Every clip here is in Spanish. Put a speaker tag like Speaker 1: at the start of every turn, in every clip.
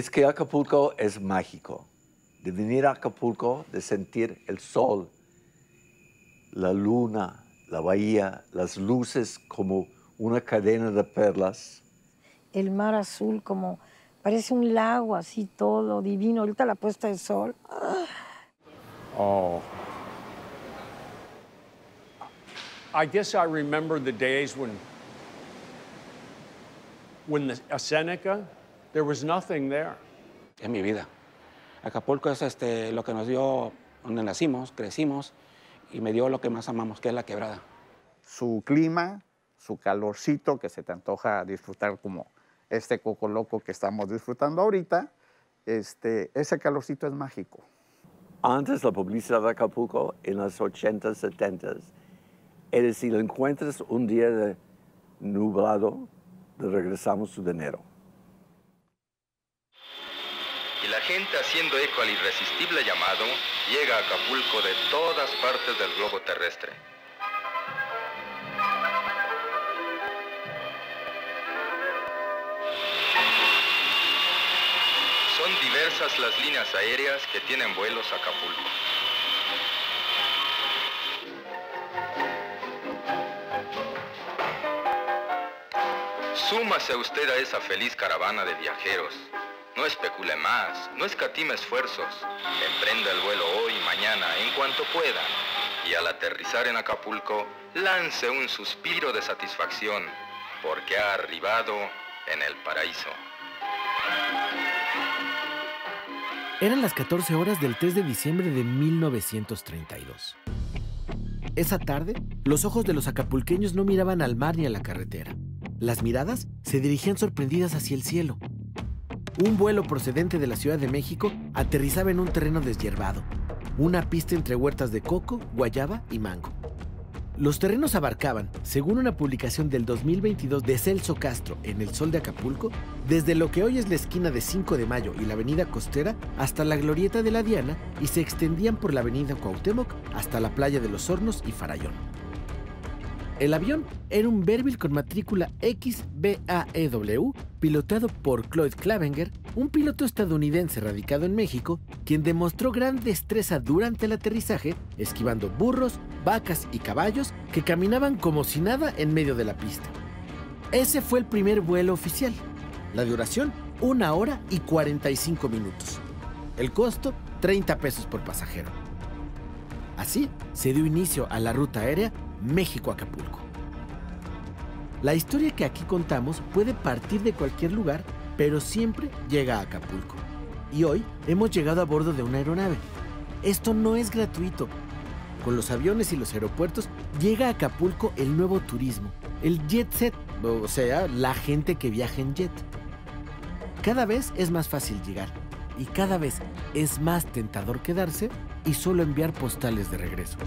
Speaker 1: Es que Acapulco es mágico. De venir a Acapulco, de sentir el sol, la luna, la bahía, las luces como una cadena de perlas.
Speaker 2: El mar azul como parece un lago, así todo divino. Ahorita la puesta de sol.
Speaker 3: Oh. I guess I remember the days when a Seneca, there was nothing there.
Speaker 4: En mi vida. Acapulco es lo que nos dio donde nacimos, crecimos y me dio lo que más amamos, que es la quebrada.
Speaker 5: Su clima, su calorcito que se te antoja disfrutar como este coco loco que estamos disfrutando ahorita, ese calorcito es mágico.
Speaker 1: Antes la publicidad de Acapulco, en los 80s, 70s, era si lo encuentras un día de nublado, le regresamos su dinero.
Speaker 6: Y la gente, haciendo eco al irresistible llamado, llega a Acapulco de todas partes del globo terrestre. Son diversas las líneas aéreas que tienen vuelos a Acapulco. Súmase usted a esa feliz caravana de viajeros. No especule más, no escatime esfuerzos. Emprenda el vuelo hoy, mañana, en cuanto pueda. Y al aterrizar en Acapulco, lance un suspiro de satisfacción, porque ha arribado en el paraíso.
Speaker 7: Eran las 14 horas del 3 de diciembre de 1932. Esa tarde, los ojos de los acapulqueños no miraban al mar ni a la carretera. Las miradas se dirigían sorprendidas hacia el cielo. Un vuelo procedente de la Ciudad de México aterrizaba en un terreno deshierbado, una pista entre huertas de coco, guayaba y mango. Los terrenos abarcaban, según una publicación del 2022 de Celso Castro en El Sol de Acapulco, desde lo que hoy es la esquina de 5 de Mayo y la avenida Costera hasta la glorieta de la Diana y se extendían por la avenida Cuauhtémoc hasta la playa de los Hornos y Farallón. El avión era un Berville con matrícula XBAEW, pilotado por Cloyd Clavenger, un piloto estadounidense radicado en México, quien demostró gran destreza durante el aterrizaje, esquivando burros, vacas y caballos que caminaban como si nada en medio de la pista. Ese fue el primer vuelo oficial. La duración, 1 hora y 45 minutos. El costo, 30 pesos por pasajero. Así se dio inicio a la ruta aérea México-Acapulco. La historia que aquí contamos puede partir de cualquier lugar, pero siempre llega a Acapulco. Y hoy hemos llegado a bordo de una aeronave. Esto no es gratuito. Con los aviones y los aeropuertos llega a Acapulco el nuevo turismo, el jet set, o sea, la gente que viaja en jet. Cada vez es más fácil llegar y cada vez es más tentador quedarse y solo enviar postales de regreso.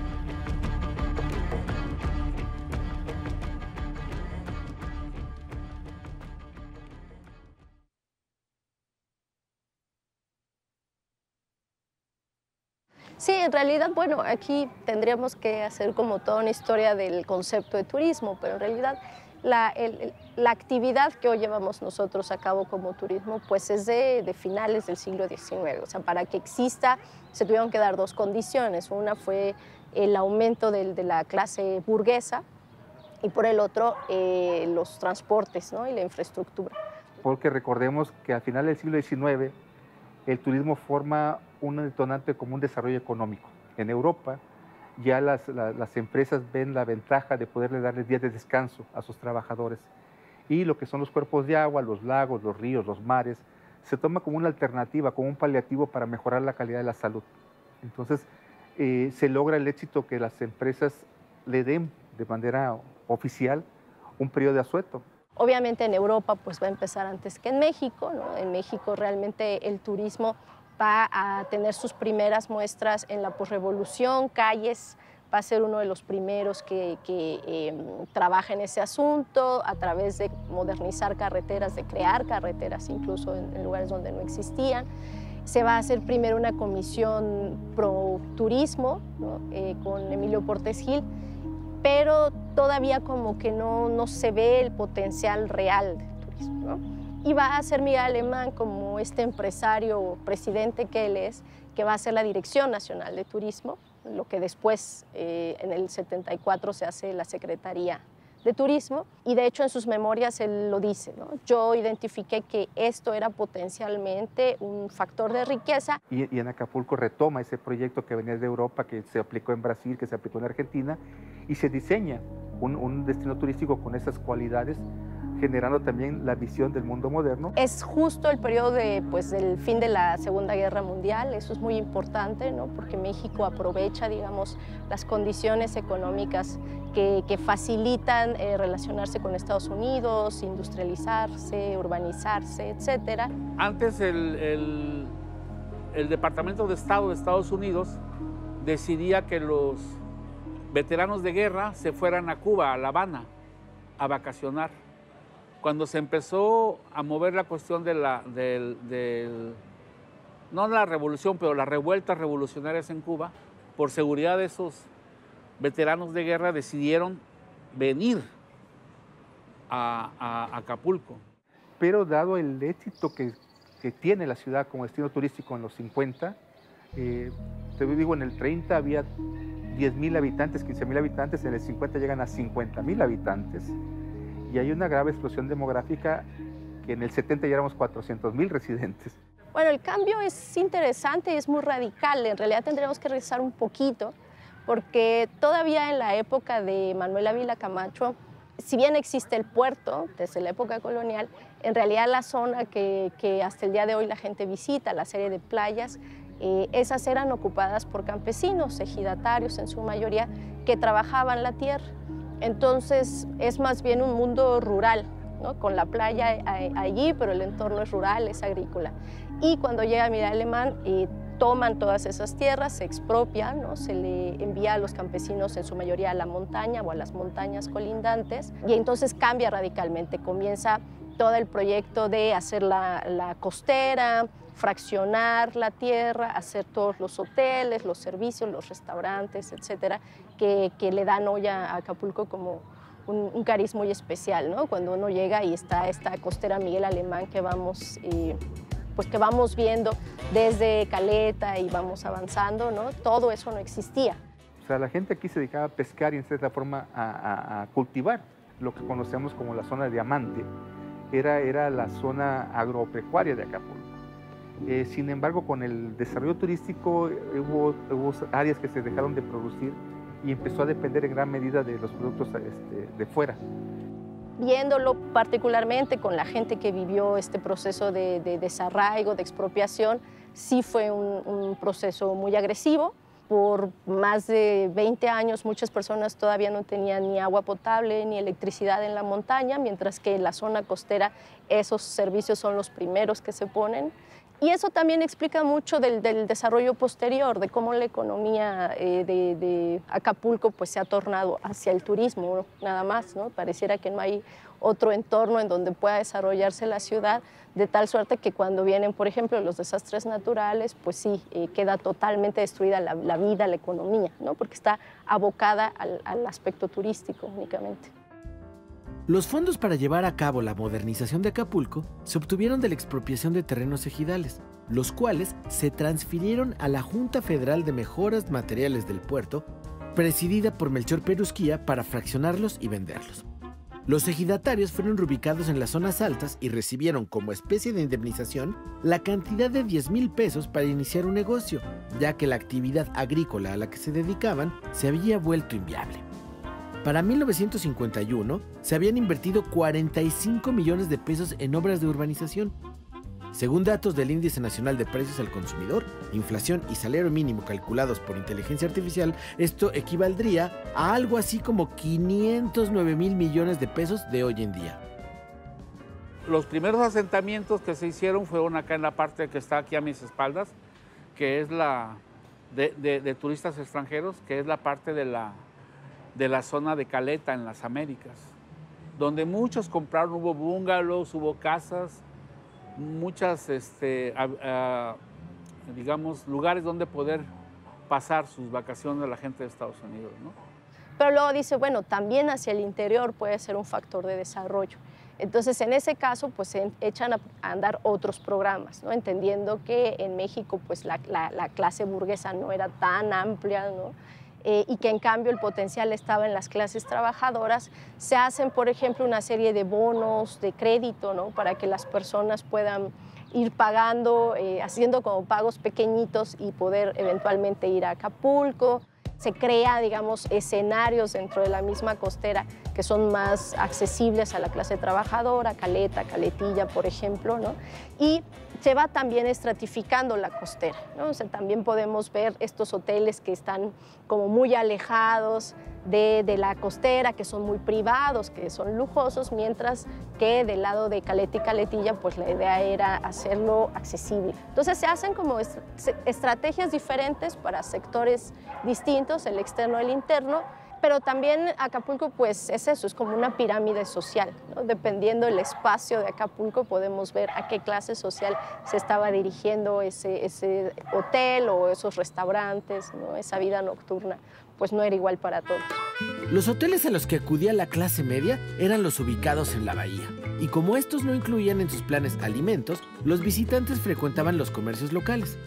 Speaker 8: Sí, en realidad, bueno, aquí tendríamos que hacer como toda una historia del concepto de turismo, pero en realidad la actividad que hoy llevamos nosotros a cabo como turismo pues es de finales del siglo XIX. O sea, para que exista se tuvieron que dar dos condiciones. Una fue el aumento de la clase burguesa y por el otro los transportes, ¿no? Y la infraestructura.
Speaker 9: Porque recordemos que al final del siglo XIX el turismo forma un detonante como un desarrollo económico. En Europa ya las empresas ven la ventaja de poderle darles días de descanso a sus trabajadores. Y lo que son los cuerpos de agua, los lagos, los ríos, los mares, se toma como una alternativa, como un paliativo para mejorar la calidad de la salud. Entonces, se logra el éxito que las empresas le den de manera oficial un periodo de asueto.
Speaker 8: Obviamente en Europa pues va a empezar antes que en México, ¿no? En México realmente el turismo va a tener sus primeras muestras en la posrevolución, Calles va a ser uno de los primeros que trabaja en ese asunto a través de modernizar carreteras, de crear carreteras incluso en lugares donde no existían. Se va a hacer primero una comisión pro turismo, ¿no? Con Emilio Portes Gil, pero todavía como que no se ve el potencial real del turismo. turismo, ¿no? Y va a ser Miguel Alemán, como este empresario presidente que él es, que va a hacer la Dirección Nacional de Turismo, lo que después, en el 74, se hace la Secretaría de Turismo, y de hecho en sus memorias él lo dice, ¿no? Yo identifiqué que esto era potencialmente un factor de riqueza.
Speaker 9: Y en Acapulco retoma ese proyecto que venía de Europa, que se aplicó en Brasil, que se aplicó en Argentina, y se diseña un destino turístico con esas cualidades, generando también la visión del mundo moderno.
Speaker 8: Es justo el periodo del fin de la Segunda Guerra Mundial, eso es muy importante, ¿no? Porque México aprovecha, digamos, las condiciones económicas que facilitan relacionarse con Estados Unidos, industrializarse, urbanizarse, etc.
Speaker 10: Antes el Departamento de Estado de Estados Unidos decidía que los veteranos de guerra se fueran a Cuba, a La Habana, a vacacionar. Cuando se empezó a mover la cuestión de no la revolución, pero las revueltas revolucionarias en Cuba, por seguridad de esos veteranos de guerra decidieron venir a Acapulco.
Speaker 9: Pero dado el éxito que tiene la ciudad como destino turístico en los 50, te digo, en el 30 había 10,000 habitantes, 15,000 habitantes, en el 50 llegan a 50,000 habitantes. Y hay una grave explosión demográfica que en el 70 ya éramos 400,000 residentes.
Speaker 8: Bueno, el cambio es interesante y es muy radical. En realidad tendríamos que regresar un poquito, porque todavía en la época de Manuel Ávila Camacho, si bien existe el puerto desde la época colonial, en realidad la zona que hasta el día de hoy la gente visita, la serie de playas, esas eran ocupadas por campesinos, ejidatarios en su mayoría, que trabajaban la tierra. Entonces es más bien un mundo rural, ¿no? Con la playa allí, pero el entorno es rural, es agrícola. Y cuando llega Miguel Alemán, toman todas esas tierras, se expropian, ¿no? Se le envía a los campesinos en su mayoría a la montaña o a las montañas colindantes, y entonces cambia radicalmente. Comienza todo el proyecto de hacer la costera, fraccionar la tierra, hacer todos los hoteles, los servicios, los restaurantes, etcétera, que le dan hoy a Acapulco como un cariz muy especial, ¿no? Cuando uno llega y está esta costera Miguel Alemán que vamos viendo desde Caleta y vamos avanzando, ¿no? Todo eso no existía.
Speaker 9: O sea, la gente aquí se dedicaba a pescar y en cierta forma a cultivar lo que conocemos como la zona de Diamante. Era la zona agropecuaria de Acapulco. Sin embargo, con el desarrollo turístico hubo áreas que se dejaron de producir y empezó a depender en gran medida de los productos de fuera.
Speaker 8: Viéndolo particularmente con la gente que vivió este proceso de desarraigo, de expropiación, sí fue un proceso muy agresivo. Por más de 20 años muchas personas todavía no tenían ni agua potable ni electricidad en la montaña, mientras que en la zona costera esos servicios son los primeros que se ponen. Y eso también explica mucho del desarrollo posterior, de cómo la economía de Acapulco pues, se ha tornado hacia el turismo, nada más, ¿no? Pareciera que no hay otro entorno en donde pueda desarrollarse la ciudad, de tal suerte que cuando vienen, por ejemplo, los desastres naturales, pues sí, queda totalmente destruida la vida, la economía, ¿no? Porque está abocada al aspecto turístico únicamente.
Speaker 7: Los fondos para llevar a cabo la modernización de Acapulco se obtuvieron de la expropiación de terrenos ejidales, los cuales se transfirieron a la Junta Federal de Mejoras Materiales del Puerto, presidida por Melchor Perusquía, para fraccionarlos y venderlos. Los ejidatarios fueron reubicados en las zonas altas y recibieron como especie de indemnización la cantidad de 10,000 pesos para iniciar un negocio, ya que la actividad agrícola a la que se dedicaban se había vuelto inviable. Para 1951 se habían invertido 45 millones de pesos en obras de urbanización. Según datos del Índice Nacional de Precios al Consumidor, inflación y salario mínimo calculados por inteligencia artificial, esto equivaldría a algo así como 509,000 millones de pesos de hoy en día.
Speaker 10: Los primeros asentamientos que se hicieron fueron acá en la parte que está aquí a mis espaldas, que es la de turistas extranjeros, que es la parte de la zona de Caleta en las Américas, donde muchos compraron, hubo bungalows, hubo casas, muchas, digamos, lugares donde poder pasar sus vacaciones a la gente de Estados Unidos, ¿no?
Speaker 8: Pero luego dice, bueno, también hacia el interior puede ser un factor de desarrollo. Entonces, en ese caso, pues se echan a andar otros programas, ¿no? Entendiendo que en México pues la clase burguesa no era tan amplia, ¿no? Y que en cambio el potencial estaba en las clases trabajadoras, se hacen, por ejemplo, una serie de bonos de crédito, ¿no? Para que las personas puedan ir pagando, haciendo como pagos pequeñitos y poder eventualmente ir a Acapulco. Se crea, digamos, escenarios dentro de la misma costera que son más accesibles a la clase trabajadora, Caleta, Caletilla, por ejemplo, ¿no? Y se va también estratificando la costera, ¿no? O sea, también podemos ver estos hoteles que están como muy alejados de la costera, que son muy privados, que son lujosos, mientras que del lado de Caleta y Caletilla, pues la idea era hacerlo accesible. Entonces se hacen como estrategias diferentes para sectores distintos, el externo y el interno, pero también Acapulco pues es eso, es como una pirámide social, ¿no? Dependiendo del espacio de Acapulco podemos ver a qué clase social se estaba dirigiendo ese hotel o esos restaurantes, ¿no? Esa vida nocturna pues no era igual para todos.
Speaker 7: Los hoteles a los que acudía la clase media eran los ubicados en la bahía, y como estos no incluían en sus planes alimentos, los visitantes frecuentaban los comercios locales,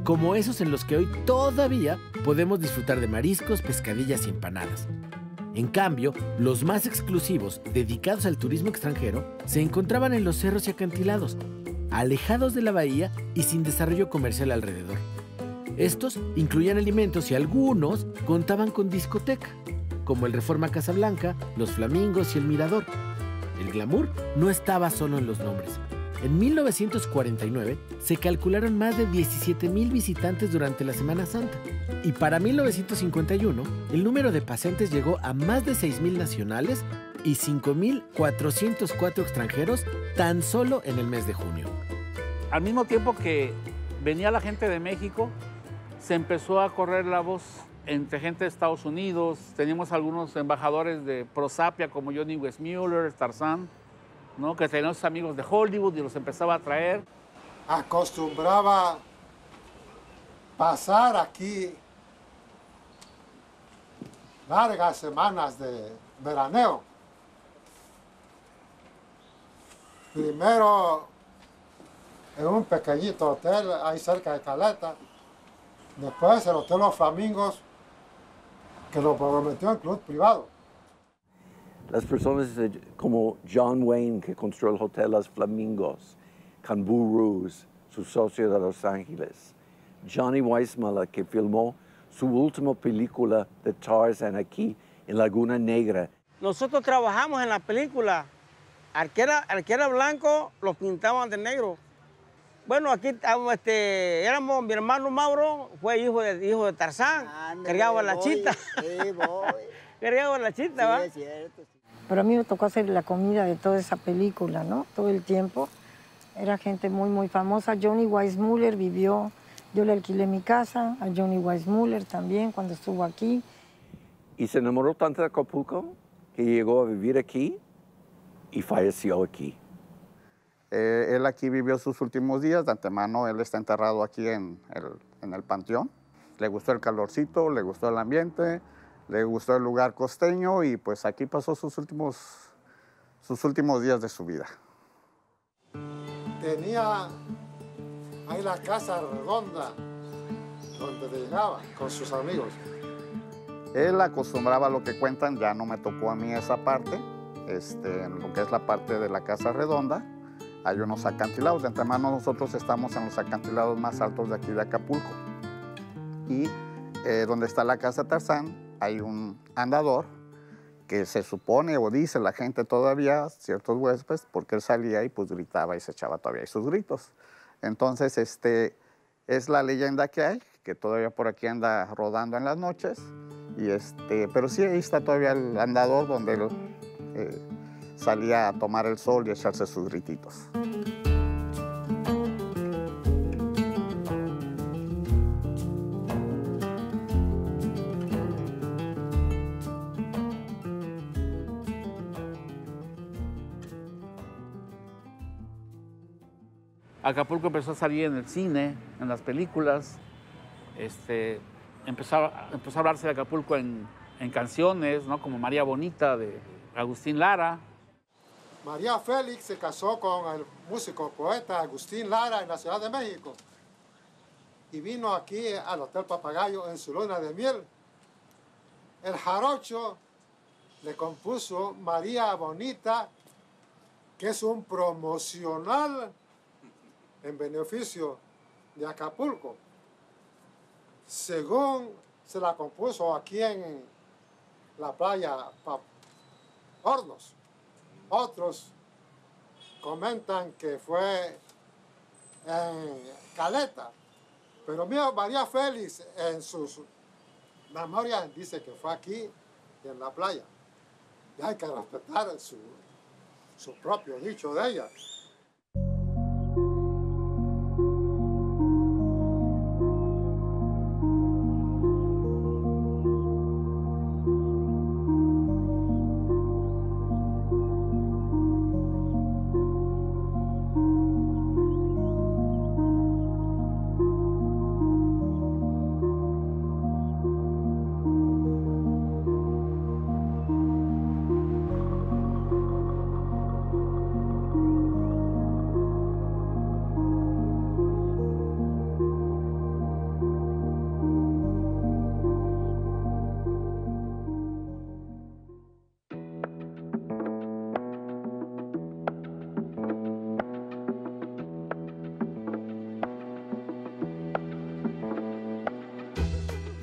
Speaker 7: como esos en los que hoy todavía podemos disfrutar de mariscos, pescadillas y empanadas. En cambio, los más exclusivos, dedicados al turismo extranjero, se encontraban en los cerros y acantilados, alejados de la bahía y sin desarrollo comercial alrededor. Estos incluían alimentos y algunos contaban con discoteca, como el Reforma Casablanca, los Flamingos y el Mirador. El glamour no estaba solo en los nombres. En 1949 se calcularon más de 17,000 visitantes durante la Semana Santa, y para 1951 el número de paseantes llegó a más de 6,000 nacionales y 5,404 extranjeros tan solo en el mes de junio.
Speaker 10: Al mismo tiempo que venía la gente de México, se empezó a correr la voz entre gente de Estados Unidos. Teníamos algunos embajadores de Prosapia como Johnny Weissmuller, Tarzán, ¿no? Que teníamos amigos de Hollywood y los empezaba a traer.
Speaker 11: Acostumbraba pasar aquí largas semanas de veraneo. Primero en un pequeñito hotel ahí cerca de Caleta. Después el Hotel Los Flamingos, que lo prometió el club privado.
Speaker 1: Las personas como John Wayne, que construyó el Hotel Los Flamingos, Canbu Ruse, su socio de Los Ángeles, Johnny Weissmuller, que filmó su última película de Tarzan aquí en Laguna Negra.
Speaker 12: Nosotros trabajamos en la película. Al que era blanco, lo pintaban de negro. Bueno, aquí éramos, mi hermano Mauro fue hijo de Tarzán, cargaba la chita.
Speaker 13: Sí, voy.
Speaker 12: Cargaba la chita,
Speaker 13: sí,
Speaker 12: ¿va?
Speaker 13: Es cierto.
Speaker 2: Pero a mí me tocó hacer la comida de toda esa película, ¿no? Todo el tiempo. Era gente muy, muy famosa. Johnny Weissmuller vivió, yo le alquilé mi casa a Johnny Weissmuller también cuando estuvo aquí.
Speaker 1: Y se enamoró tanto de Acapulco que llegó a vivir aquí y falleció aquí.
Speaker 5: Él aquí vivió sus últimos días. De antemano, él está enterrado aquí en el panteón. Le gustó el calorcito, le gustó el ambiente, le gustó el lugar costeño y pues aquí pasó sus últimos días de su vida.
Speaker 11: Tenía ahí la casa redonda donde llegaba con sus amigos.
Speaker 5: Él acostumbraba a lo que cuentan, ya no me tocó a mí esa parte, en lo que es la parte de la casa redonda. Hay unos acantilados, de antemano nosotros estamos en los acantilados más altos de aquí de Acapulco. Y donde está la casa Tarzán hay un andador que se supone o dice la gente todavía, ciertos huéspedes, porque él salía y pues gritaba y se echaba todavía sus gritos. Entonces es la leyenda que hay, que todavía por aquí anda rodando en las noches. Pero sí, ahí está todavía el andador donde él salía a tomar el sol y echarse sus grititos.
Speaker 10: Acapulco empezó a salir en el cine, en las películas. Empezó a hablarse de Acapulco en canciones, ¿no? Como María Bonita de Agustín Lara.
Speaker 11: María Félix se casó con el músico poeta Agustín Lara en la Ciudad de México y vino aquí al Hotel Papagayo en su luna de miel. El jarocho le compuso María Bonita, que es un promocional en beneficio de Acapulco. Según se la compuso aquí en la playa Hornos. Otros comentan que fue en Caleta, pero María Félix en sus memorias dice que fue aquí en la playa. Y hay que respetar su propio dicho de ella.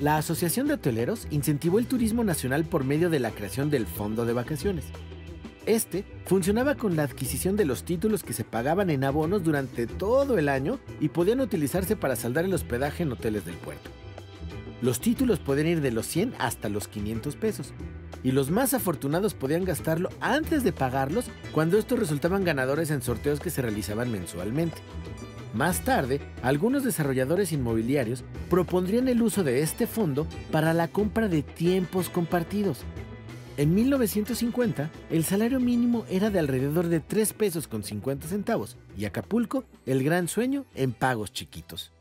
Speaker 7: La Asociación de Hoteleros incentivó el turismo nacional por medio de la creación del Fondo de Vacaciones. Este funcionaba con la adquisición de los títulos que se pagaban en abonos durante todo el año y podían utilizarse para saldar el hospedaje en hoteles del puerto. Los títulos podían ir de los 100 hasta los 500 pesos, y los más afortunados podían gastarlo antes de pagarlos cuando estos resultaban ganadores en sorteos que se realizaban mensualmente. Más tarde, algunos desarrolladores inmobiliarios propondrían el uso de este fondo para la compra de tiempos compartidos. En 1950, el salario mínimo era de alrededor de 3 pesos con 50 centavos y Acapulco, el gran sueño en pagos chiquitos.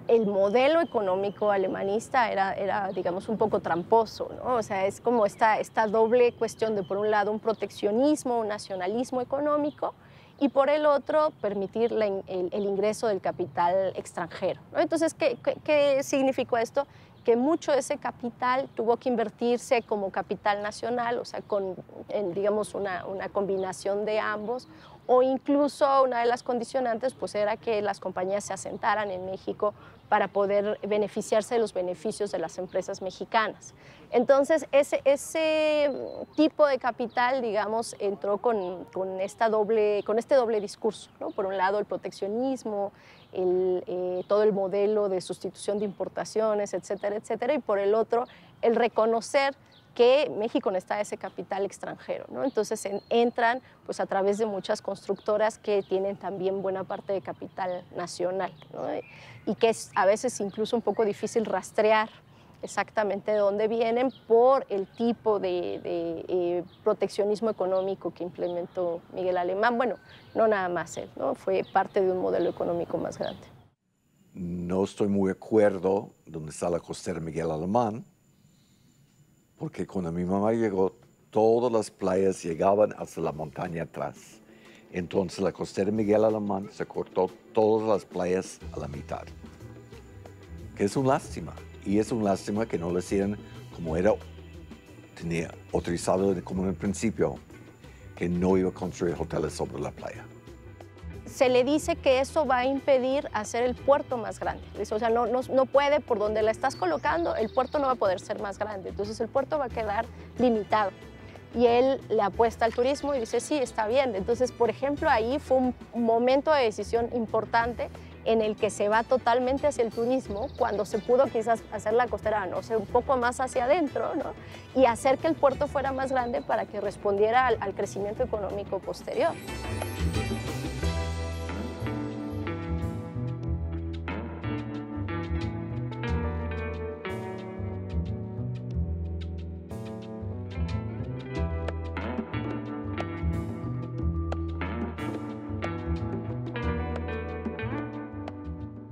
Speaker 8: El modelo económico alemanista era, digamos, un poco tramposo, ¿no? O sea, es como esta doble cuestión de, por un lado, un proteccionismo, un nacionalismo económico, y por el otro, permitir el ingreso del capital extranjero, ¿no? Entonces, ¿qué significó esto? Que mucho de ese capital tuvo que invertirse como capital nacional, o sea, digamos, una combinación de ambos, o incluso una de las condicionantes pues, era que las compañías se asentaran en México para poder beneficiarse de los beneficios de las empresas mexicanas. Entonces, ese tipo de capital, digamos, entró con este doble discurso, ¿no? Por un lado, el proteccionismo, todo el modelo de sustitución de importaciones, etcétera, etcétera, y por el otro, el reconocer que México necesita ese capital extranjero, ¿no? Entonces entran pues, a través de muchas constructoras que tienen también buena parte de capital nacional, ¿no? Y que es a veces incluso un poco difícil rastrear exactamente de dónde vienen por el tipo de proteccionismo económico que implementó Miguel Alemán. Bueno, no nada más él, ¿no? Fue parte de un modelo económico más grande.
Speaker 1: No estoy muy de acuerdo donde está la costera Miguel Alemán, porque cuando mi mamá llegó, todas las playas llegaban hasta la montaña atrás. Entonces la costera Miguel Alemán se cortó todas las playas a la mitad. Que es una lástima. Y es una lástima que no lo hicieran como tenía autorizado como en el principio, que no iba a construir hoteles sobre la playa.
Speaker 8: Se le dice que eso va a impedir hacer el puerto más grande. O sea, no puede, por donde la estás colocando, el puerto no va a poder ser más grande. Entonces el puerto va a quedar limitado. Y él le apuesta al turismo y dice, sí, está bien. Entonces, por ejemplo, ahí fue un momento de decisión importante en el que se va totalmente hacia el turismo, cuando se pudo quizás hacer la costera, no sé, un poco más hacia adentro, ¿no? Y hacer que el puerto fuera más grande para que respondiera al crecimiento económico posterior.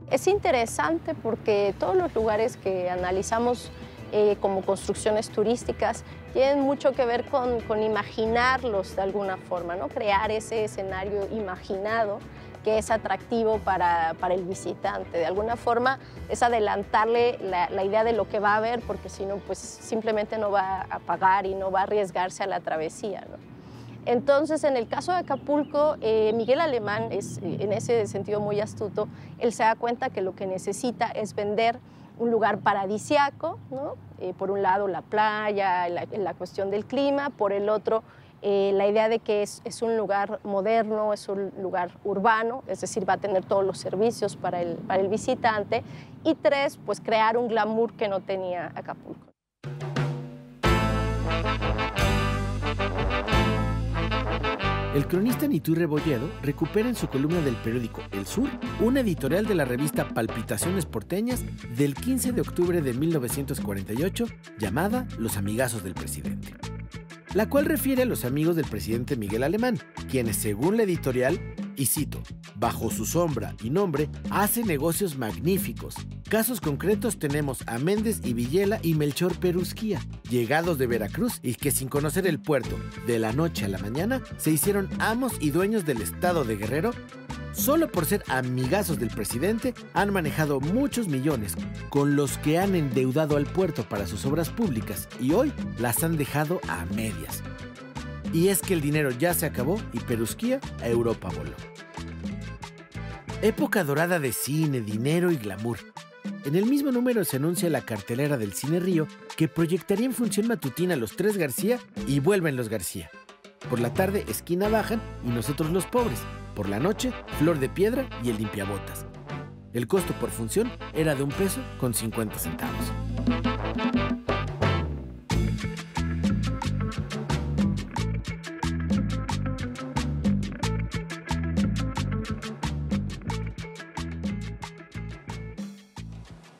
Speaker 8: Es interesante porque todos los lugares que analizamos como construcciones turísticas, tienen mucho que ver con imaginarlos de alguna forma, ¿no? Crear ese escenario imaginado que es atractivo para el visitante. De alguna forma es adelantarle la idea de lo que va a ver, porque si no, pues simplemente no va a pagar y no va a arriesgarse a la travesía, ¿no? Entonces, en el caso de Acapulco, Miguel Alemán es en ese sentido muy astuto. Él se da cuenta que lo que necesita es vender un lugar paradisiaco, ¿no? Por un lado la playa, la cuestión del clima, por el otro la idea de que es un lugar moderno, es un lugar urbano, es decir, va a tener todos los servicios para el visitante, y tres, pues crear un glamour que no tenía Acapulco.
Speaker 7: El cronista Nitur Rebolledo recupera en su columna del periódico El Sur una editorial de la revista Palpitaciones Porteñas del 15 de octubre de 1948 llamada Los amigazos del presidente, la cual refiere a los amigos del presidente Miguel Alemán, quienes, según la editorial, y cito, bajo su sombra y nombre, hace negocios magníficos. Casos concretos tenemos a Méndez y Villela y Melchor Perusquía, llegados de Veracruz y que sin conocer el puerto, de la noche a la mañana, se hicieron amos y dueños del estado de Guerrero. Solo por ser amigazos del presidente, han manejado muchos millones, con los que han endeudado al puerto para sus obras públicas y hoy las han dejado a medias. Y es que el dinero ya se acabó y Perusquía a Europa voló. Época dorada de cine, dinero y glamour. En el mismo número se anuncia la cartelera del Cine Río, que proyectaría en función matutina Los Tres García y Vuelven los García. Por la tarde, Esquina Bajan y Nosotros los Pobres. Por la noche, Flor de Piedra y El Limpiabotas. El costo por función era de $1.50.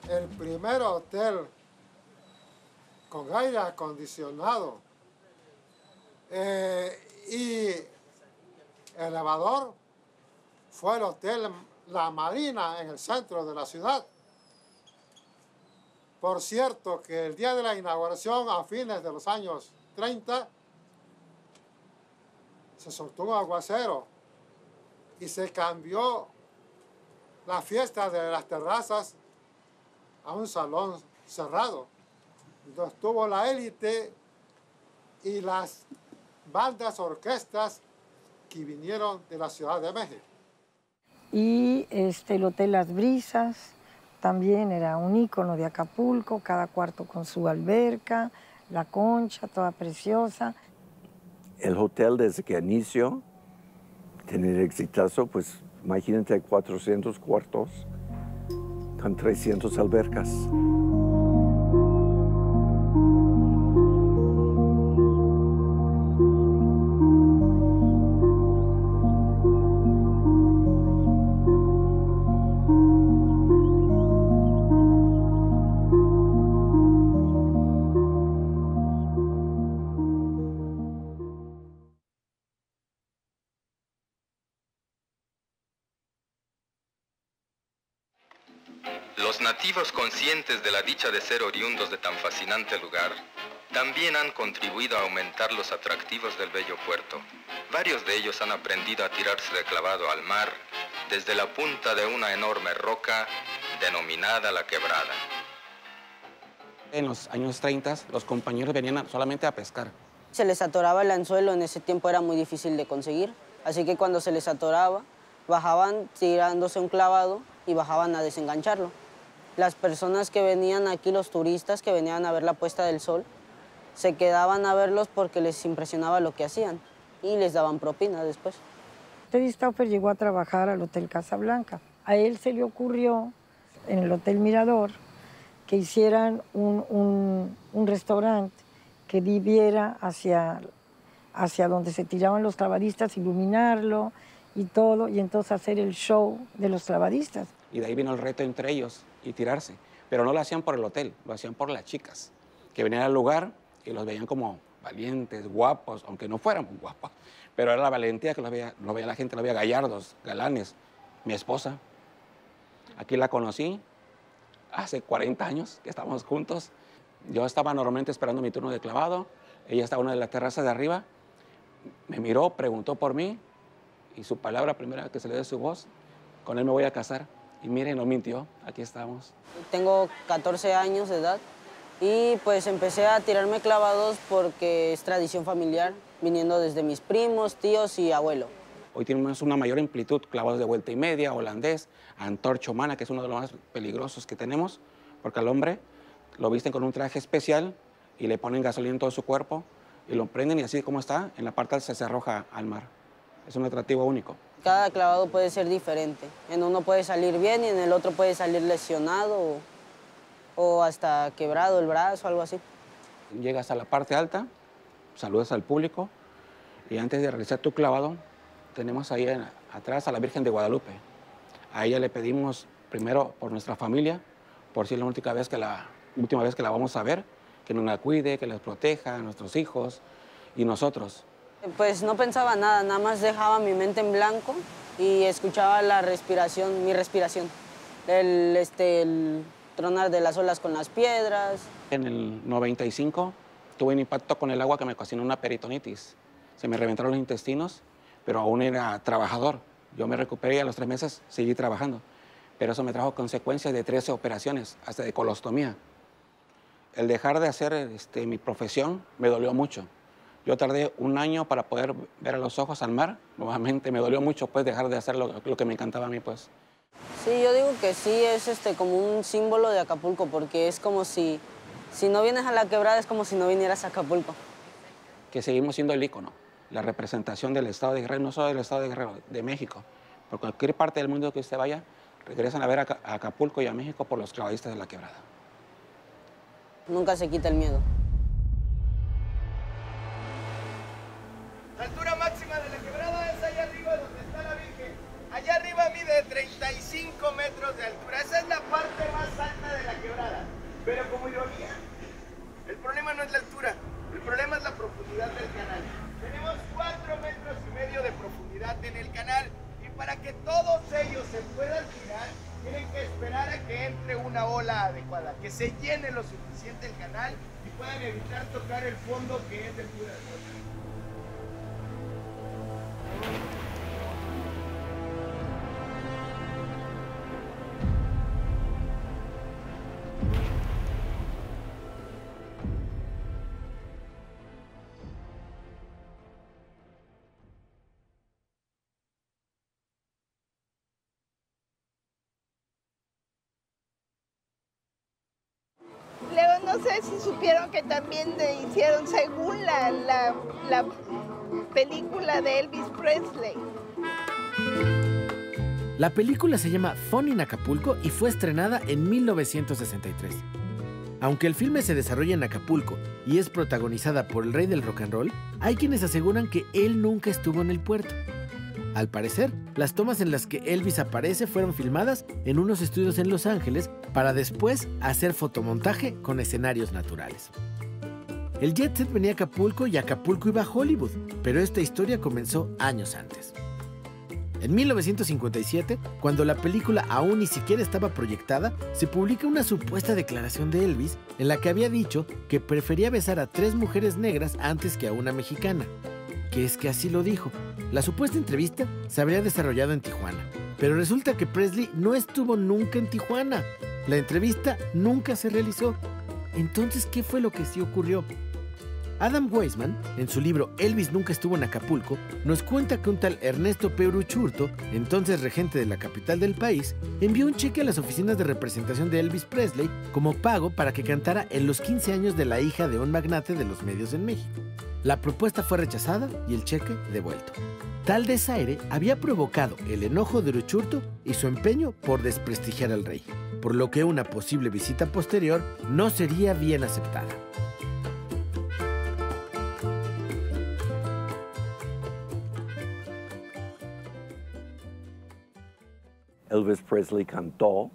Speaker 11: El primer hotel con aire acondicionado y elevador fue el Hotel La Marina en el centro de la ciudad. Por cierto, que el día de la inauguración, a fines de los años 30, se soltó un aguacero y se cambió la fiesta de las terrazas a un salón cerrado, donde estuvo la élite y las bandas, orquestas que vinieron de la Ciudad de México.
Speaker 2: Y el Hotel Las Brisas también era un ícono de Acapulco, cada cuarto con su alberca, la concha, toda preciosa.
Speaker 1: El hotel desde que inició, tener exitazo, pues imagínate 400 cuartos con 300 albercas.
Speaker 6: Los nativos, conscientes de la dicha de ser oriundos de tan fascinante lugar, también han contribuido a aumentar los atractivos del bello puerto. Varios de ellos han aprendido a tirarse de clavado al mar desde la punta de una enorme roca denominada La Quebrada.
Speaker 4: En los años 30, los compañeros venían solamente a pescar.
Speaker 13: Se les atoraba el anzuelo, en ese tiempo era muy difícil de conseguir, así que cuando se les atoraba, bajaban tirándose un clavado y bajaban a desengancharlo. Las personas que venían aquí, los turistas que venían a ver la puesta del sol, se quedaban a verlos porque les impresionaba lo que hacían y les daban propina después.
Speaker 2: Teddy Stauffer llegó a trabajar al Hotel Casablanca. A él se le ocurrió, en el Hotel Mirador, que hicieran un restaurante que viviera hacia donde se tiraban los clavadistas, iluminarlo y todo, y entonces hacer el show de los clavadistas.
Speaker 4: Y de ahí vino el reto entre ellos y tirarse. Pero no lo hacían por el hotel, lo hacían por las chicas, que venían al lugar y los veían como valientes, guapos, aunque no fueran guapos. Pero era la valentía que lo veía la gente, lo veía gallardos, galanes. Mi esposa, aquí la conocí hace 40 años que estábamos juntos. Yo estaba normalmente esperando mi turno de clavado. Ella estaba en una de las terrazas de arriba. Me miró, preguntó por mí y su palabra primera que se le dio su voz, con él me voy a casar. Y miren, no mintió, aquí estamos.
Speaker 13: Tengo 14 años de edad y pues empecé a tirarme clavados porque es tradición familiar, viniendo desde mis primos, tíos y abuelo.
Speaker 4: Hoy tenemos una mayor amplitud, clavados de vuelta y media, holandés, antorcha humana, que es uno de los más peligrosos que tenemos, porque al hombre lo visten con un traje especial y le ponen gasolina en todo su cuerpo y lo prenden y así como está, en la parte alta se arroja al mar. Es un atractivo único.
Speaker 13: Cada clavado puede ser diferente. En uno puede salir bien y en el otro puede salir lesionado o hasta quebrado el brazo, algo así.
Speaker 4: Llegas a la parte alta, saludas al público y antes de realizar tu clavado, tenemos ahí atrás a la Virgen de Guadalupe. A ella le pedimos primero por nuestra familia, por si es la última vez que la vamos a ver, que nos la cuide, que la proteja, a nuestros hijos y nosotros.
Speaker 13: Pues no pensaba nada, nada más dejaba mi mente en blanco y escuchaba la respiración, mi respiración. El tronar de las olas con las piedras.
Speaker 4: En el 95 tuve un impacto con el agua que me ocasionó una peritonitis. Se me reventaron los intestinos, pero aún era trabajador. Yo me recuperé y a los 3 meses seguí trabajando. Pero eso me trajo consecuencias de 13 operaciones, hasta de colostomía. El dejar de hacer mi profesión me dolió mucho. Yo tardé 1 año para poder ver a los ojos al mar. Nuevamente me dolió mucho pues dejar de hacer lo que me encantaba a mí pues.
Speaker 13: Sí, yo digo que sí, es como un símbolo de Acapulco, porque es como si no vienes a la quebrada, es como si no vinieras a Acapulco.
Speaker 4: Que seguimos siendo el ícono, la representación del estado de Guerrero, no solo del estado de Guerrero, de México. Por cualquier parte del mundo que usted vaya, regresan a ver a Acapulco y a México por los clavadistas de la quebrada.
Speaker 13: Nunca se quita el miedo.
Speaker 14: La altura máxima de la quebrada es allá arriba donde está la Virgen. Allá arriba mide 35 metros de altura. Esa es la parte más alta de la quebrada. Pero como ironía, el problema no es la altura, el problema es la profundidad del canal. Tenemos 4,5 metros de profundidad en el canal y para que todos ellos se puedan tirar, tienen que esperar a que entre una ola adecuada, que se llene lo suficiente el canal y puedan evitar tocar el fondo que es de pura roca.
Speaker 15: Luego no sé si supieron que también hicieron según la película de Elvis Presley.
Speaker 7: La película se llama Fun in Acapulco y fue estrenada en 1963. Aunque el filme se desarrolla en Acapulco y es protagonizada por el rey del rock and roll, hay quienes aseguran que él nunca estuvo en el puerto. Al parecer, las tomas en las que Elvis aparece fueron filmadas en unos estudios en Los Ángeles para después hacer fotomontaje con escenarios naturales. El jet set venía a Acapulco y Acapulco iba a Hollywood, pero esta historia comenzó años antes. En 1957, cuando la película aún ni siquiera estaba proyectada, se publica una supuesta declaración de Elvis en la que había dicho que prefería besar a 3 mujeres negras antes que a una mexicana. Que es que así lo dijo. La supuesta entrevista se habría desarrollado en Tijuana, pero resulta que Presley no estuvo nunca en Tijuana. La entrevista nunca se realizó. Entonces, ¿qué fue lo que sí ocurrió? Adam Weissman, en su libro Elvis nunca estuvo en Acapulco, nos cuenta que un tal Ernesto P. Uruchurtu, entonces regente de la capital del país, envió un cheque a las oficinas de representación de Elvis Presley como pago para que cantara en los 15 años de la hija de un magnate de los medios en México. La propuesta fue rechazada y el cheque devuelto. Tal desaire había provocado el enojo de Uruchurtu y su empeño por desprestigiar al rey, por lo que una posible visita posterior no sería bien aceptada.
Speaker 1: Elvis Presley cantó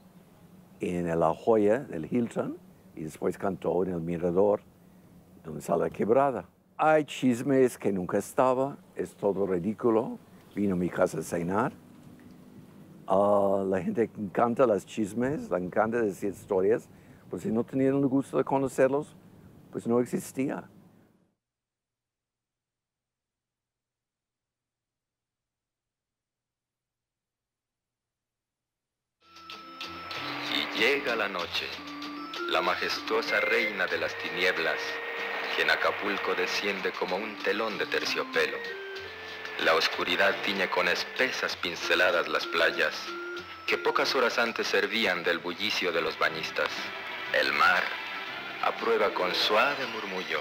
Speaker 1: en La Joya del Hilton y después cantó en el Mirador, donde está la quebrada. Hay chismes que nunca estaba, es todo ridículo. Vino a mi casa a cenar. La gente encanta los chismes, le encanta decir historias, Pues si no tenían el gusto de conocerlos, pues no existía.
Speaker 6: Y llega la noche, la majestuosa reina de las tinieblas, que en Acapulco desciende como un telón de terciopelo. La oscuridad tiñe con espesas pinceladas las playas, que pocas horas antes servían del bullicio de los bañistas. El mar aprueba con suave murmullo,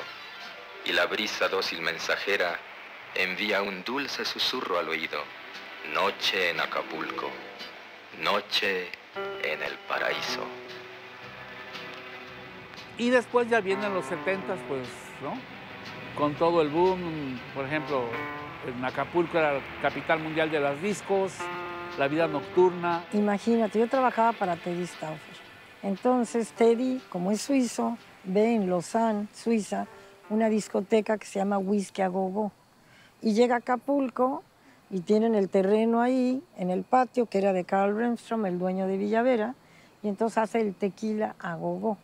Speaker 6: y la brisa dócil mensajera envía un dulce susurro al oído. Noche en Acapulco, noche en el paraíso.
Speaker 10: Y después ya vienen los 70s, pues, ¿no? Con todo el boom, por ejemplo, en Acapulco era la capital mundial de las discos, la vida nocturna.
Speaker 2: Imagínate, yo trabajaba para Teddy Stauffer. Entonces Teddy, como es suizo, ve en Lausanne, Suiza, una discoteca que se llama Whisky a Go-Go. Y llega a Acapulco y tienen el terreno ahí, en el patio, que era de Carl Renstrom, el dueño de Villavera, y entonces hace el tequila a Go-Go.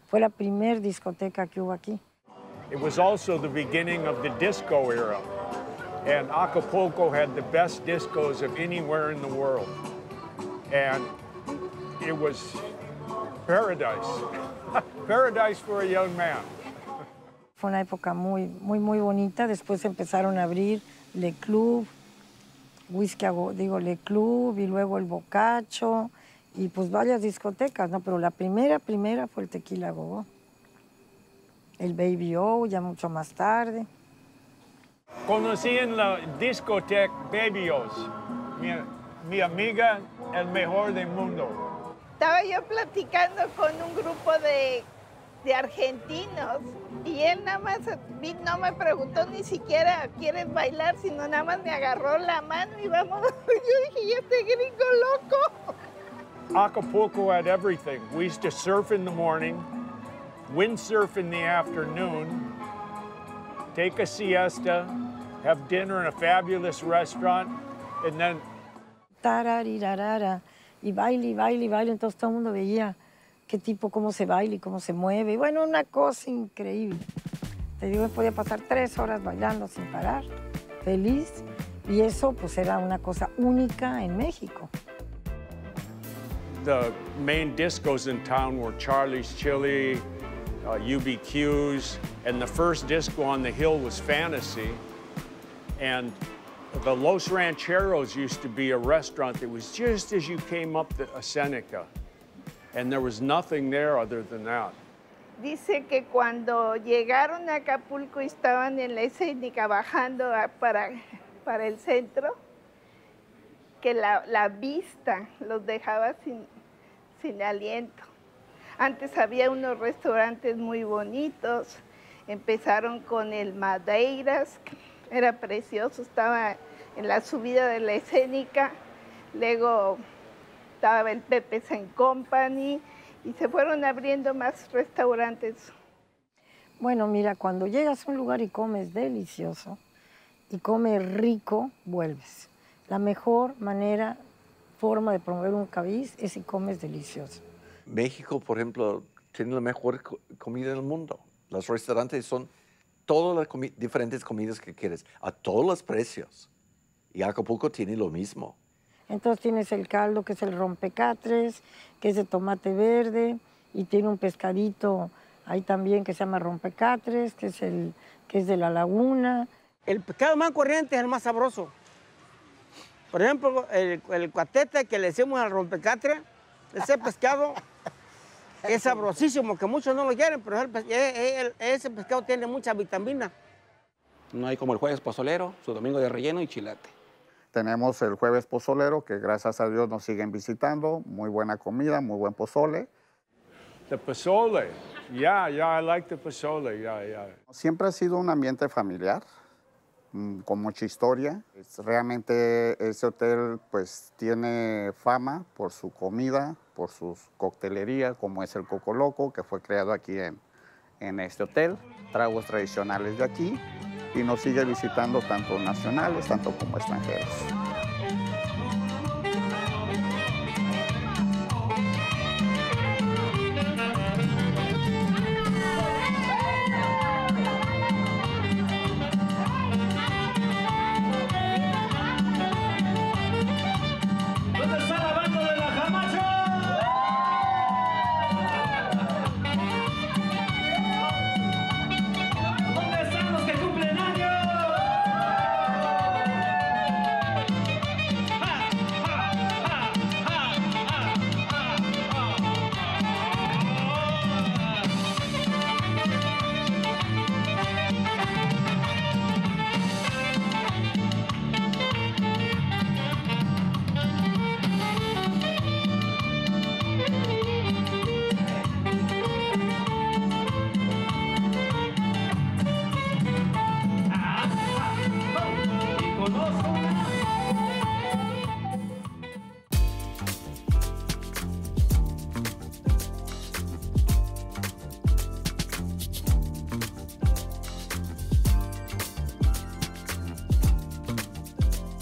Speaker 2: Fue la primer discoteca que hubo aquí.
Speaker 3: It was also the beginning of the disco era. And Acapulco had the best discos of anywhere in the world. And it was paradise. Paradise for a young man.
Speaker 2: Fue una época muy bonita. Después empezaron a abrir Le Club, Le Club, y luego el Bocacho, y pues varias discotecas, ¿no? Pero la primera fue el Tequila Go-Go. El Baby O, ya mucho más tarde.
Speaker 3: Conocí en la discoteca Baby O's. Mi amiga, el mejor del mundo.
Speaker 15: Estaba yo platicando con un grupo de argentinos y él nada más no me preguntó ni siquiera ¿quieres bailar? Sino nada más me agarró la mano y vamos. Yo dije, ¿y este gringo loco?
Speaker 3: Acapulco had everything. We used to surf in the morning, windsurf in the afternoon, take a siesta, have dinner in a fabulous restaurant, and then...
Speaker 2: Tararirarara, y baile, entonces todo el mundo veía qué tipo, cómo se baila y cómo se mueve. Y bueno, una cosa increíble. Te digo, podía pasar 3 horas bailando sin parar, feliz, y eso pues era una cosa única en México.
Speaker 3: The main discos in town were Charlie's Chili, UBQ's, and the first disco on the hill was Fantasy. And the Los Rancheros used to be a restaurant that was just as you came up the Seneca. And there was nothing there other than that.
Speaker 15: Dice que cuando llegaron a Acapulco y estaban en la escénica bajando para el centro, que la vista los dejaba sin aliento. Antes había unos restaurantes muy bonitos, empezaron con el Madeiras, era precioso, estaba en la subida de la escénica, luego estaba el Pepe's and Company y se fueron abriendo más restaurantes.
Speaker 2: Bueno, mira, cuando llegas a un lugar y comes delicioso y comes rico, vuelves. La mejor forma de promover un país es si comes delicioso.
Speaker 1: México, por ejemplo, tiene la mejor comida del mundo. Los restaurantes son todas las diferentes comidas que quieres, a todos los precios. Y Acapulco tiene lo mismo.
Speaker 2: Entonces tienes el caldo, que es el rompecatres, que es de tomate verde, y tiene un pescadito ahí también que se llama rompecatres, que es de la laguna.
Speaker 12: El pescado más corriente es el más sabroso. Por ejemplo, el cuatete que le decimos al rompecatres, ese pescado es sabrosísimo, que muchos no lo quieren, pero ese pescado tiene mucha vitamina.
Speaker 4: No hay como el jueves pozolero, su domingo de relleno y chilate.
Speaker 5: Tenemos el jueves pozolero, que gracias a Dios nos siguen visitando. Muy buena comida, muy buen pozole.
Speaker 3: The pozole. Yeah, I like the pozole, yeah.
Speaker 5: Siempre ha sido un ambiente familiar, con mucha historia. Realmente ese hotel pues tiene fama por su comida, por su coctelería, como es el Coco Loco, que fue creado aquí en este hotel. Tragos tradicionales de aquí. Y nos sigue visitando tanto nacionales, tanto como extranjeros.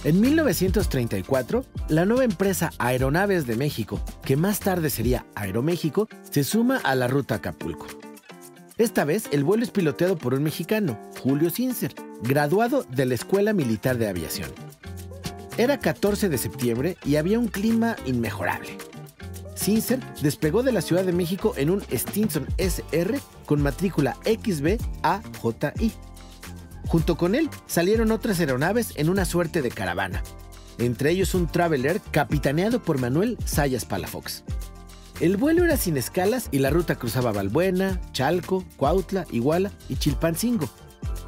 Speaker 7: En 1934, la nueva empresa Aeronaves de México, que más tarde sería Aeroméxico, se suma a la ruta a Acapulco. Esta vez, el vuelo es piloteado por un mexicano, Julio Sincer, graduado de la Escuela Militar de Aviación. Era 14 de septiembre y había un clima inmejorable. Sincer despegó de la Ciudad de México en un Stinson SR con matrícula XB-AJI. Junto con él salieron otras aeronaves en una suerte de caravana, entre ellos un Traveler capitaneado por Manuel Zayas Palafox. El vuelo era sin escalas y la ruta cruzaba Balbuena, Chalco, Cuautla, Iguala y Chilpancingo,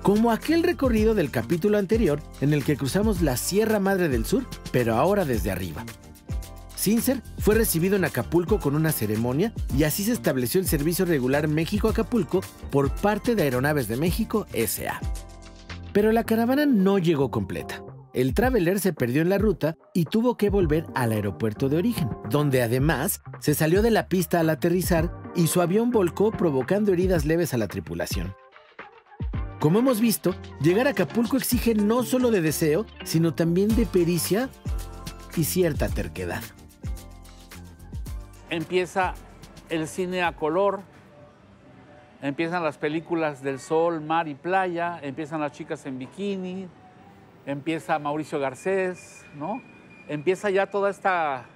Speaker 7: como aquel recorrido del capítulo anterior en el que cruzamos la Sierra Madre del Sur, pero ahora desde arriba. Sincer fue recibido en Acapulco con una ceremonia y así se estableció el servicio regular México-Acapulco por parte de Aeronaves de México S.A. Pero la caravana no llegó completa. El Traveler se perdió en la ruta y tuvo que volver al aeropuerto de origen, donde además se salió de la pista al aterrizar y su avión volcó provocando heridas leves a la tripulación. Como hemos visto, llegar a Acapulco exige no solo de deseo, sino también de pericia y cierta terquedad.
Speaker 10: Empieza el cine a color, empiezan las películas del sol, mar y playa, empiezan las chicas en bikini, empieza Mauricio Garcés, ¿no? Empieza ya toda esta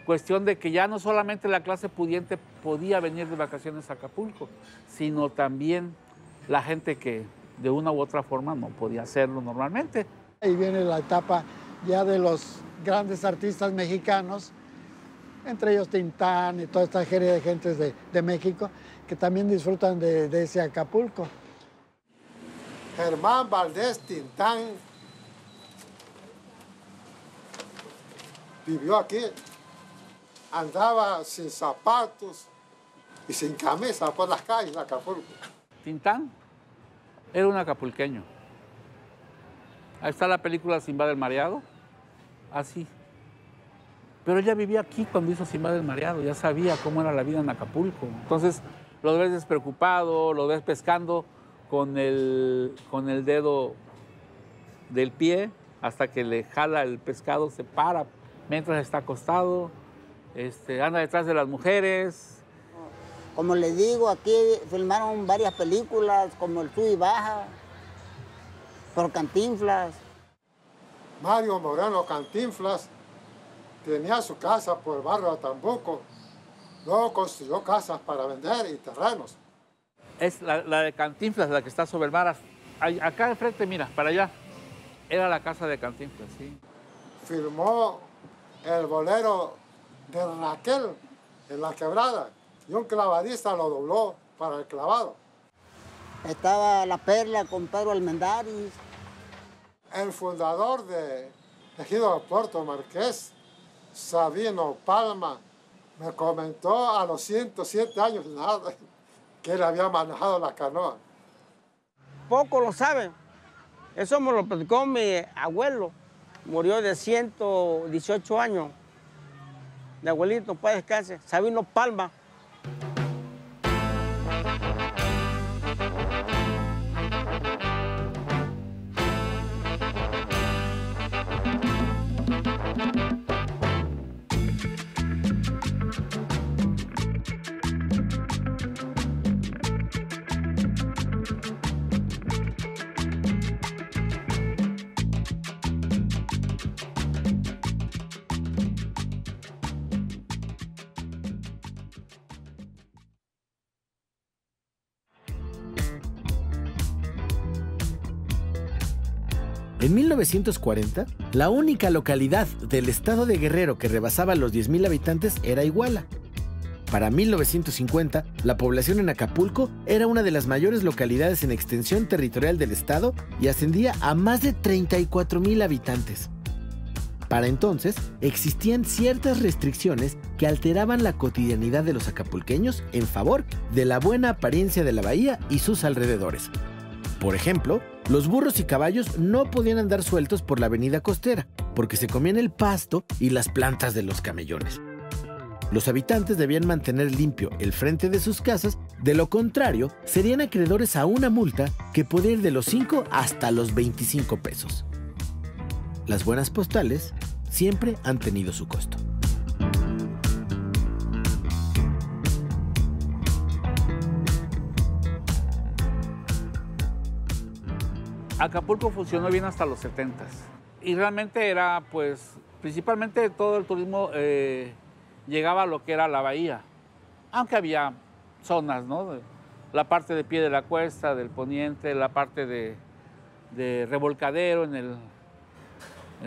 Speaker 10: cuestión de que ya no solamente la clase pudiente podía venir de vacaciones a Acapulco, sino también la gente que de una u otra forma no podía hacerlo normalmente.
Speaker 11: Ahí viene la etapa ya de los grandes artistas mexicanos, entre ellos Tintán y toda esta serie de gentes de México, que también disfrutan de ese Acapulco. Germán Valdés Tintán vivió aquí, andaba sin zapatos y sin camisa por las calles de Acapulco.
Speaker 10: Tintán era un acapulqueño. Ahí está la película Sinbad el Mareado, así. Pero ella vivía aquí cuando hizo Sinbad el Mareado, ya sabía cómo era la vida en Acapulco. Entonces lo ves despreocupado, lo ves pescando con el dedo del pie hasta que le jala el pescado, se para mientras está acostado, anda detrás de las mujeres.
Speaker 16: Como les digo, aquí filmaron varias películas como El Sub y Baja, por Cantinflas.
Speaker 11: Mario Moreno Cantinflas tenía su casa por el barrio de Tambuco. Luego construyó casas para vender y terrenos.
Speaker 10: Es la de Cantinflas, la que está sobre el mar. Acá enfrente, mira, para allá. Era la casa de Cantinflas, sí.
Speaker 11: Filmó el bolero de Raquel en La Quebrada y un clavadista lo dobló para el clavado.
Speaker 16: Estaba La Perla con Pedro Almendáriz.
Speaker 11: El fundador de Ejido de Puerto Marqués, Sabino Palma, me comentó a los 107 años de edad que él había manejado la canoa.
Speaker 12: Poco lo saben. Eso me lo platicó mi abuelo. Murió de 118 años. De abuelito, paz descanse. Sabino Palma.
Speaker 7: En 1940, la única localidad del estado de Guerrero que rebasaba los 10,000 habitantes era Iguala. Para 1950, la población en Acapulco era una de las mayores localidades en extensión territorial del estado y ascendía a más de 34,000 habitantes. Para entonces, existían ciertas restricciones que alteraban la cotidianidad de los acapulqueños en favor de la buena apariencia de la bahía y sus alrededores. Por ejemplo, los burros y caballos no podían andar sueltos por la avenida costera, porque se comían el pasto y las plantas de los camellones. Los habitantes debían mantener limpio el frente de sus casas, de lo contrario, serían acreedores a una multa que podía ir de los 5 hasta los 25 pesos. Las buenas postales siempre han tenido su costo.
Speaker 10: Acapulco funcionó bien hasta los 70s. Y realmente era, pues, principalmente todo el turismo llegaba a lo que era la bahía. Aunque había zonas, ¿no? La parte de Pie de la Cuesta, del Poniente, la parte de Revolcadero en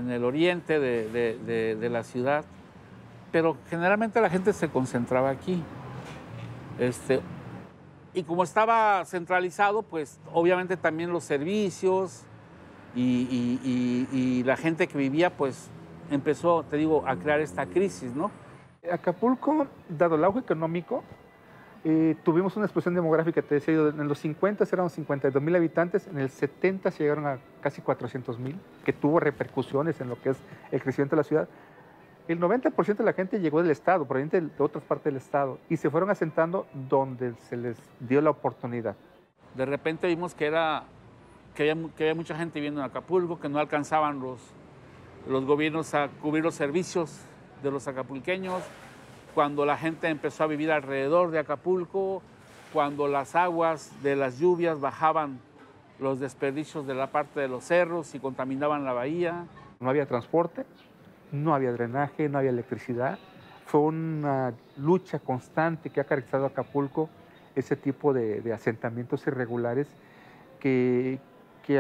Speaker 10: el oriente de la ciudad. Pero generalmente la gente se concentraba aquí. Y como estaba centralizado, pues obviamente también los servicios y la gente que vivía, pues empezó, te digo, a crear esta crisis, ¿no?
Speaker 9: Acapulco, dado el auge económico, tuvimos una explosión demográfica, te decía, en los 50 eran 52,000 habitantes, en el 70 se llegaron a casi 400,000, que tuvo repercusiones en lo que es el crecimiento de la ciudad. El 90% de la gente llegó del estado, proveniente de otras partes del estado, y se fueron asentando donde se les dio la oportunidad.
Speaker 10: De repente vimos que había mucha gente viviendo en Acapulco, que no alcanzaban los gobiernos a cubrir los servicios de los acapulqueños, cuando la gente empezó a vivir alrededor de Acapulco, cuando las aguas de las lluvias bajaban los desperdicios de la parte de los cerros y contaminaban la bahía.
Speaker 9: No había transporte, no había drenaje, no había electricidad. Fue una lucha constante que ha caracterizado a Acapulco, ese tipo de asentamientos irregulares que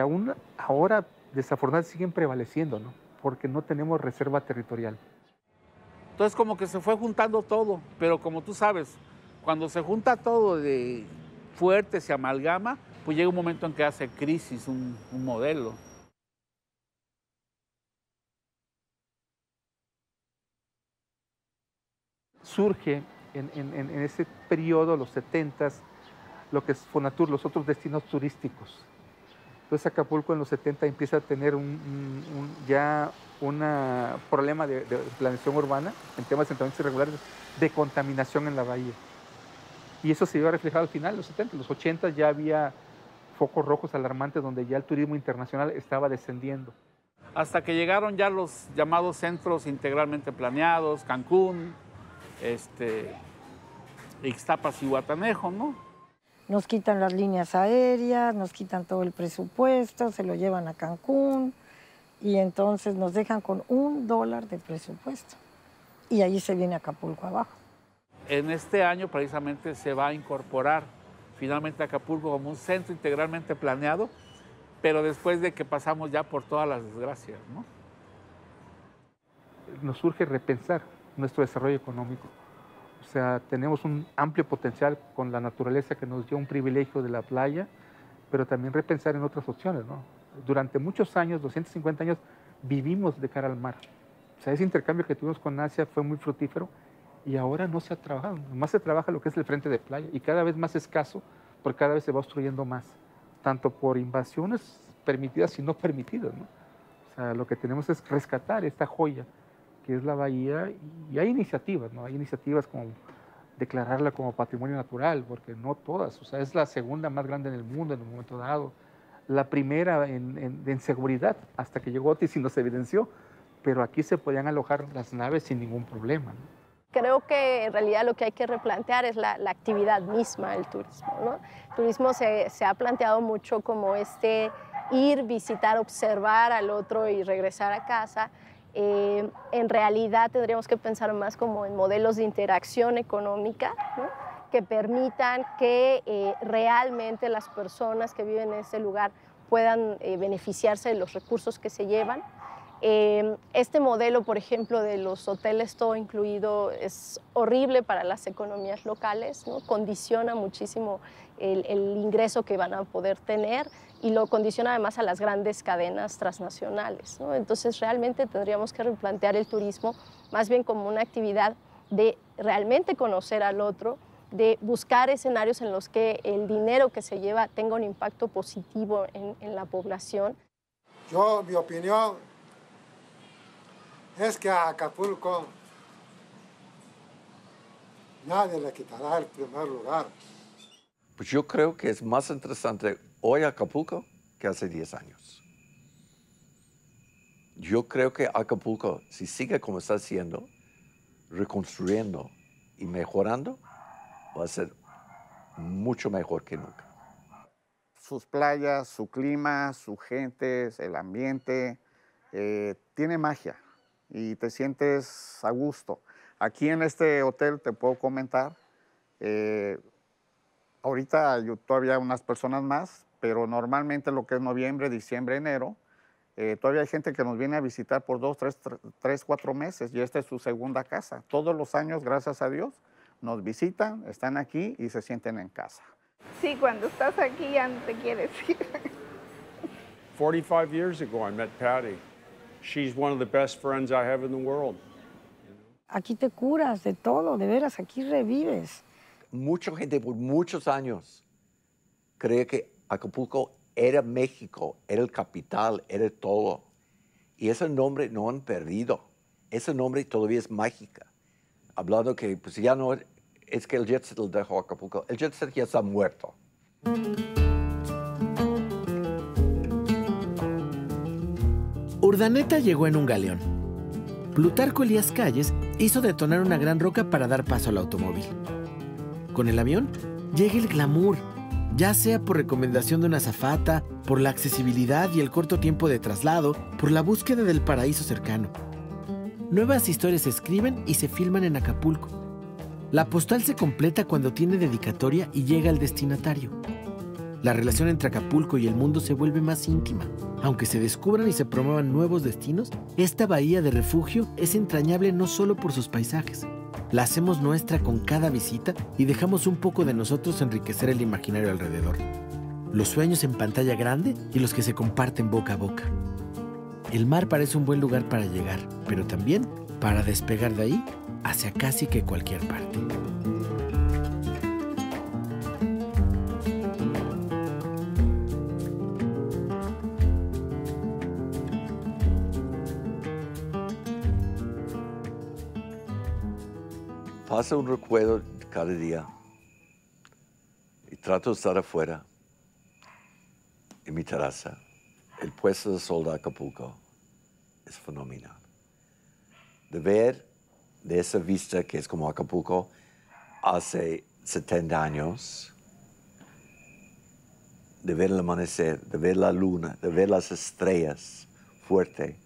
Speaker 9: aún ahora desafortunadamente siguen prevaleciendo, ¿no? Porque no tenemos reserva territorial.
Speaker 10: Entonces como que se fue juntando todo, pero como tú sabes, cuando se junta todo de fuerte, se amalgama, pues llega un momento en que hace crisis un modelo.
Speaker 9: Surge en ese periodo, los 70s, lo que es Fonatur, los otros destinos turísticos. Entonces Acapulco en los 70 empieza a tener ya un problema de planeación urbana en temas de asentamientos irregulares, de contaminación en la bahía. Y eso se iba reflejado al final de los 70. En los 80 ya había focos rojos alarmantes donde ya el turismo internacional estaba descendiendo.
Speaker 10: Hasta que llegaron ya los llamados centros integralmente planeados, Cancún, Ixtapas y Guatanejo, ¿no?
Speaker 2: Nos quitan las líneas aéreas, nos quitan todo el presupuesto, se lo llevan a Cancún y entonces nos dejan con $1 de presupuesto. Y ahí se viene Acapulco abajo.
Speaker 10: En este año precisamente se va a incorporar finalmente Acapulco como un centro integralmente planeado, pero después de que pasamos ya por todas las desgracias, ¿no?
Speaker 9: Nos surge repensar nuestro desarrollo económico. O sea, tenemos un amplio potencial con la naturaleza que nos dio un privilegio de la playa, pero también repensar en otras opciones, ¿no? Durante muchos años, 250 años, vivimos de cara al mar. O sea, ese intercambio que tuvimos con Asia fue muy fructífero y ahora no se ha trabajado. Más se trabaja lo que es el frente de playa y cada vez más escaso porque cada vez se va obstruyendo más, tanto por invasiones permitidas y no permitidas, ¿no? O sea, lo que tenemos es rescatar esta joya que es la bahía, y hay iniciativas, ¿no? Hay iniciativas como declararla como patrimonio natural, porque no todas, o sea, es la segunda más grande en el mundo en un momento dado, la primera en seguridad, hasta que llegó Otis y nos evidenció, pero aquí se podían alojar las naves sin ningún problema, ¿no?
Speaker 8: Creo que en realidad lo que hay que replantear es la actividad misma del turismo, ¿no? El turismo se ha planteado mucho como ir, visitar, observar al otro y regresar a casa. En realidad tendríamos que pensar más como en modelos de interacción económica, ¿no? Que permitan que realmente las personas que viven en ese lugar puedan beneficiarse de los recursos que se llevan. Este modelo, por ejemplo, de los hoteles todo incluido es horrible para las economías locales, ¿no? Condiciona muchísimo el ingreso que van a poder tener y lo condiciona además a las grandes cadenas transnacionales, ¿no? Entonces realmente tendríamos que replantear el turismo más bien como una actividad de realmente conocer al otro, de buscar escenarios en los que el dinero que se lleva tenga un impacto positivo en la población.
Speaker 11: Mi opinión es que a Acapulco nadie le quitará el primer lugar.
Speaker 1: Pues yo creo que es más interesante hoy Acapulco que hace 10 años. Yo creo que Acapulco, si sigue como está haciendo, reconstruyendo y mejorando, va a ser mucho mejor que nunca.
Speaker 5: Sus playas, su clima, su gente, el ambiente, tiene magia y te sientes a gusto. Aquí en este hotel te puedo comentar, ahorita todavía unas personas más, pero normalmente lo que es noviembre, diciembre, enero, todavía hay gente que nos viene a visitar por 2, 3, 4 meses y esta es su segunda casa. Todos los años, gracias a Dios, nos visitan, están aquí y se sienten en casa.
Speaker 15: Sí, cuando estás aquí ya no te quieres ir.
Speaker 3: 45 years ago, I met Patty. She's one of the best friends I have in the world.
Speaker 2: Aquí te curas de todo, de veras, aquí revives.
Speaker 1: Mucha gente por muchos años cree que Acapulco era México, era el capital, era todo. Y ese nombre no han perdido. Ese nombre todavía es mágica. Hablando que pues ya no es que el jet set lo dejó Acapulco. El jet set ya está muerto.
Speaker 7: Urdaneta llegó en un galeón. Plutarco Elías Calles hizo detonar una gran roca para dar paso al automóvil. Con el avión llega el glamour, ya sea por recomendación de una azafata, por la accesibilidad y el corto tiempo de traslado, por la búsqueda del paraíso cercano. Nuevas historias se escriben y se filman en Acapulco. La postal se completa cuando tiene dedicatoria y llega al destinatario. La relación entre Acapulco y el mundo se vuelve más íntima. Aunque se descubran y se promuevan nuevos destinos, esta bahía de refugio es entrañable no solo por sus paisajes. La hacemos nuestra con cada visita y dejamos un poco de nosotros enriquecer el imaginario alrededor. Los sueños en pantalla grande y los que se comparten boca a boca. El mar parece un buen lugar para llegar, pero también para despegar de ahí hacia casi que cualquier parte.
Speaker 1: Pasa un recuerdo cada día y trato de estar afuera, en mi terraza. El puesto de sol de Acapulco es fenomenal. De ver de esa vista que es como Acapulco hace 70 años, de ver el amanecer, de ver la luna, de ver las estrellas fuerte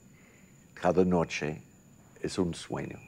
Speaker 1: cada noche, es un sueño.